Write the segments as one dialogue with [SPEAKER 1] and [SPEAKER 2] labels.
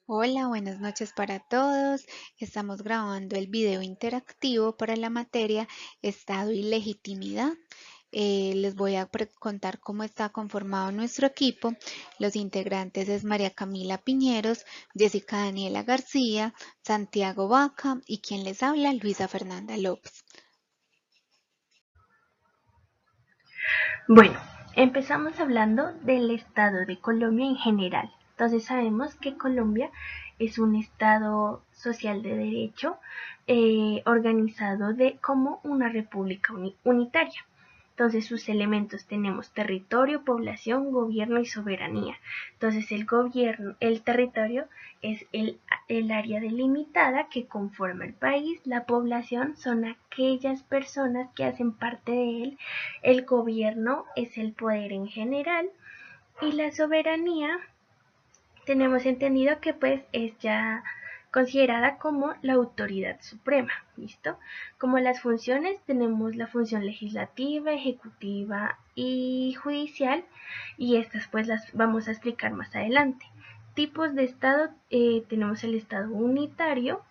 [SPEAKER 1] Hola, buenas noches para todos. Estamos grabando el video interactivo para la materia Estado y Legitimidad. Les voy a contar cómo está conformado nuestro equipo. Los integrantes es María Camila Piñeros, Jessica Daniela García, Santiago Vaca y quien les habla, Luisa Fernanda López.
[SPEAKER 2] Bueno, empezamos hablando del estado de Colombia en general. Entonces sabemos que Colombia es un estado social de derecho organizado como una república unitaria. Entonces sus elementos tenemos territorio, población, gobierno y soberanía. Entonces el territorio es el área delimitada que conforma el país. La población son aquellas personas que hacen parte de él. El gobierno es el poder en general y la soberanía tenemos entendido que pues es ya considerada como la autoridad suprema, ¿listo? Como las funciones tenemos la función legislativa, ejecutiva y judicial, y estas pues las vamos a explicar más adelante. Tipos de estado, tenemos el estado unitario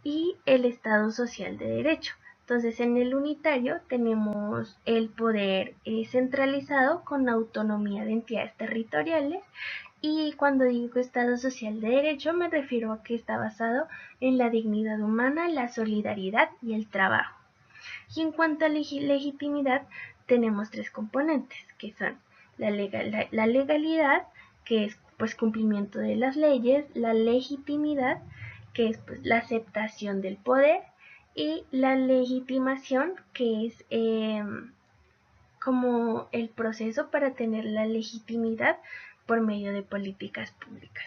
[SPEAKER 2] y el estado social de derecho. Entonces en el unitario tenemos el poder centralizado con autonomía de entidades territoriales, y cuando digo Estado social de derecho me refiero a que está basado en la dignidad humana, la solidaridad y el trabajo. Y en cuanto a legitimidad, tenemos tres componentes, que son la legalidad, que es pues cumplimiento de las leyes, la legitimidad, que es pues la aceptación del poder, y la legitimación, que es como el proceso para tener la legitimidad por medio de políticas públicas.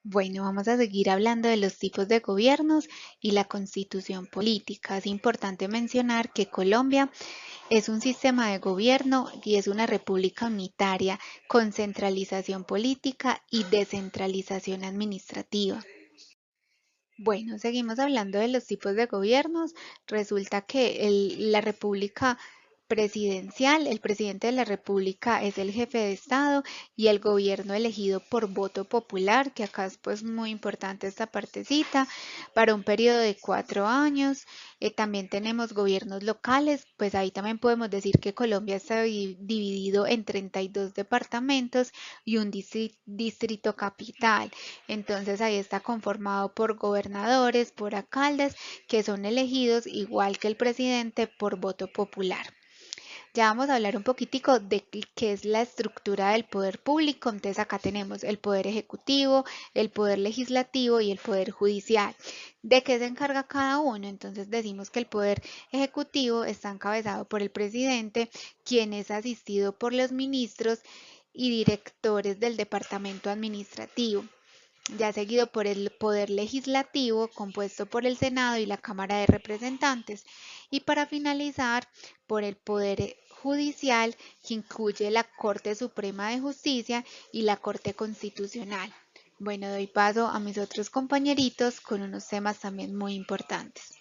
[SPEAKER 1] Bueno, vamos a seguir hablando de los tipos de gobiernos y la constitución política. Es importante mencionar que Colombia es un sistema de gobierno y es una república unitaria con centralización política y descentralización administrativa. Bueno, seguimos hablando de los tipos de gobiernos. Resulta que la república presidencial, el presidente de la república es el jefe de Estado y el gobierno elegido por voto popular, que acá es pues muy importante esta partecita, para un periodo de 4 años. También tenemos gobiernos locales, pues ahí también podemos decir que Colombia está dividido en 32 departamentos y un distrito capital. Entonces ahí está conformado por gobernadores, por alcaldes, que son elegidos igual que el presidente por voto popular. Ya vamos a hablar un poquitico de qué es la estructura del poder público. Entonces acá tenemos el poder ejecutivo, el poder legislativo y el poder judicial. ¿De qué se encarga cada uno? Entonces decimos que el poder ejecutivo está encabezado por el presidente, quien es asistido por los ministros y directores del departamento administrativo, ya seguido por el Poder Legislativo, compuesto por el Senado y la Cámara de Representantes, y para finalizar, por el Poder Judicial, que incluye la Corte Suprema de Justicia y la Corte Constitucional. Bueno, doy paso a mis otros compañeritos con unos temas también muy importantes.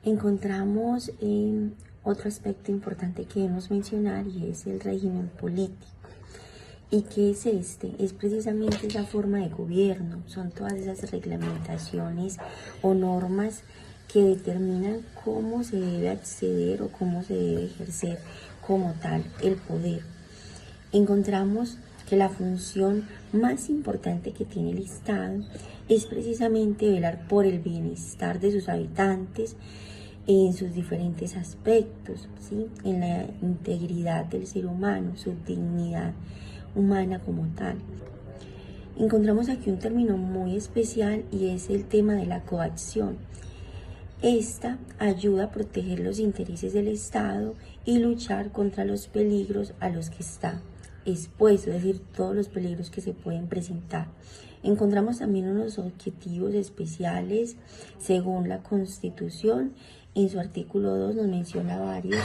[SPEAKER 3] Encontramos otro aspecto importante que debemos mencionar, y es el régimen político. ¿Y qué es este? Es precisamente esa forma de gobierno, son todas esas reglamentaciones o normas que determinan cómo se debe acceder o cómo se debe ejercer como tal el poder. Encontramos que la función más importante que tiene el Estado es precisamente velar por el bienestar de sus habitantes en sus diferentes aspectos, ¿sí? En la integridad del ser humano, su dignidad humana como tal. Encontramos aquí un término muy especial, y es el tema de la coacción. Esta ayuda a proteger los intereses del Estado y luchar contra los peligros a los que está expuesto, es decir, todos los peligros que se pueden presentar. Encontramos también unos objetivos especiales según la Constitución. En su artículo 2 nos menciona varios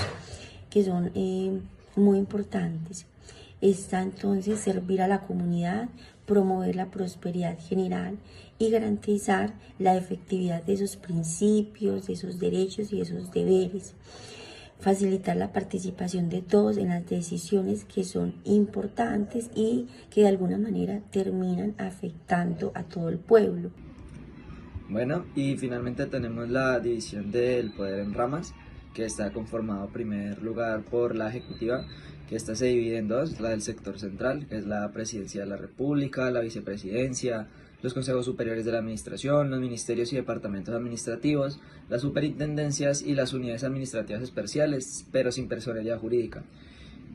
[SPEAKER 3] que son muy importantes. Está entonces servir a la comunidad, promover la prosperidad general y garantizar la efectividad de esos principios, de esos derechos y de esos deberes. facilitar la participación de todos en las decisiones que son importantes y que de alguna manera terminan afectando a todo el pueblo.
[SPEAKER 4] Bueno, y finalmente tenemos la división del poder en ramas, que está conformado en primer lugar por la ejecutiva, que esta se divide en dos: la del sector central, que es la presidencia de la República, la vicepresidencia, los consejos superiores de la administración, los ministerios y departamentos administrativos, las superintendencias y las unidades administrativas especiales, pero sin personería jurídica.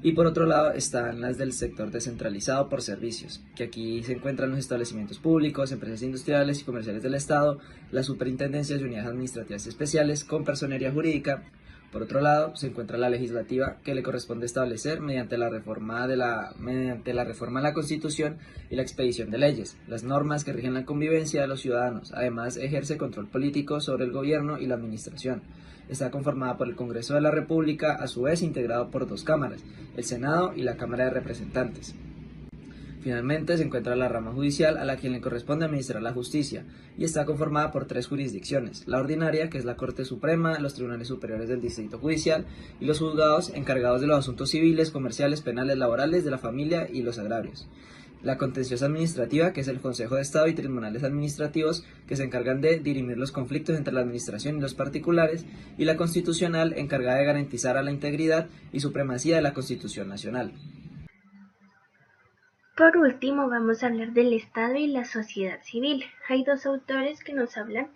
[SPEAKER 4] Y por otro lado están las del sector descentralizado por servicios, que aquí se encuentran los establecimientos públicos, empresas industriales y comerciales del Estado, las superintendencias y unidades administrativas especiales con personería jurídica. Por otro lado, se encuentra la legislativa, que le corresponde establecer mediante la reforma a la Constitución y la expedición de leyes, las normas que rigen la convivencia de los ciudadanos. Además, ejerce control político sobre el gobierno y la administración. Está conformada por el Congreso de la República, a su vez integrado por dos cámaras, el Senado y la Cámara de Representantes. Finalmente se encuentra la rama judicial, a la quien le corresponde administrar la justicia, y está conformada por tres jurisdicciones: la ordinaria, que es la Corte Suprema, los tribunales superiores del Distrito Judicial, y los juzgados encargados de los asuntos civiles, comerciales, penales, laborales, de la familia y los agrarios. La contenciosa administrativa, que es el Consejo de Estado y tribunales administrativos, que se encargan de dirimir los conflictos entre la administración y los particulares, y la constitucional, encargada de garantizar a la integridad y supremacía de la Constitución Nacional.
[SPEAKER 2] Por último, vamos a hablar del Estado y la sociedad civil. Hay dos autores que nos hablan,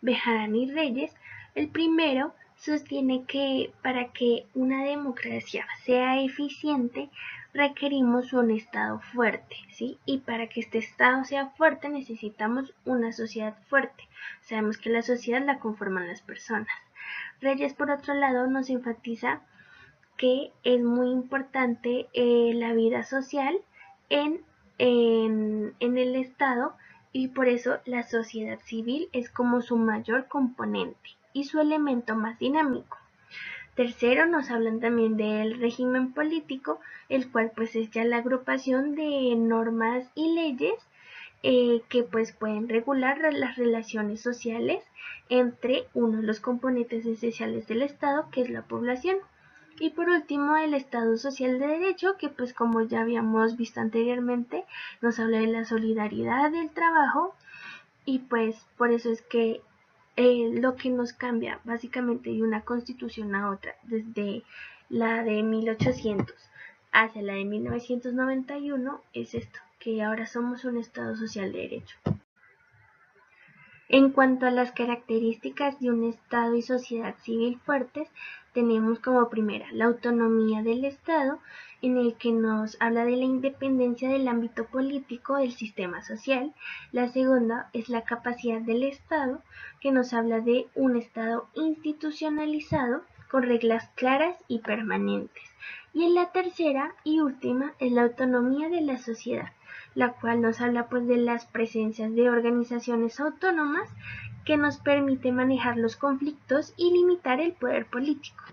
[SPEAKER 2] Bejarano y Reyes. El primero sostiene que para que una democracia sea eficiente requerimos un Estado fuerte, ¿sí? Y para que este Estado sea fuerte necesitamos una sociedad fuerte. Sabemos que la sociedad la conforman las personas. Reyes, por otro lado, nos enfatiza que es muy importante la vida social en el Estado, y por eso la sociedad civil es como su mayor componente y su elemento más dinámico. Tercero, nos hablan también del régimen político, el cual pues es ya la agrupación de normas y leyes que pues pueden regular las relaciones sociales entre uno de los componentes esenciales del Estado, que es la población. Y por último, el Estado Social de Derecho, que pues como ya habíamos visto anteriormente, nos habla de la solidaridad del trabajo, y pues por eso es que lo que nos cambia básicamente de una constitución a otra, desde la de 1800 hacia la de 1991, es esto, que ahora somos un Estado Social de Derecho. En cuanto a las características de un Estado y sociedad civil fuertes, tenemos como primera la autonomía del Estado, en el que nos habla de la independencia del ámbito político del sistema social. La segunda es la capacidad del Estado, que nos habla de un Estado institucionalizado con reglas claras y permanentes. Y en la tercera y última es la autonomía de la sociedad, la cual nos habla pues de las presencias de organizaciones autónomas que nos permite manejar los conflictos y limitar el poder político.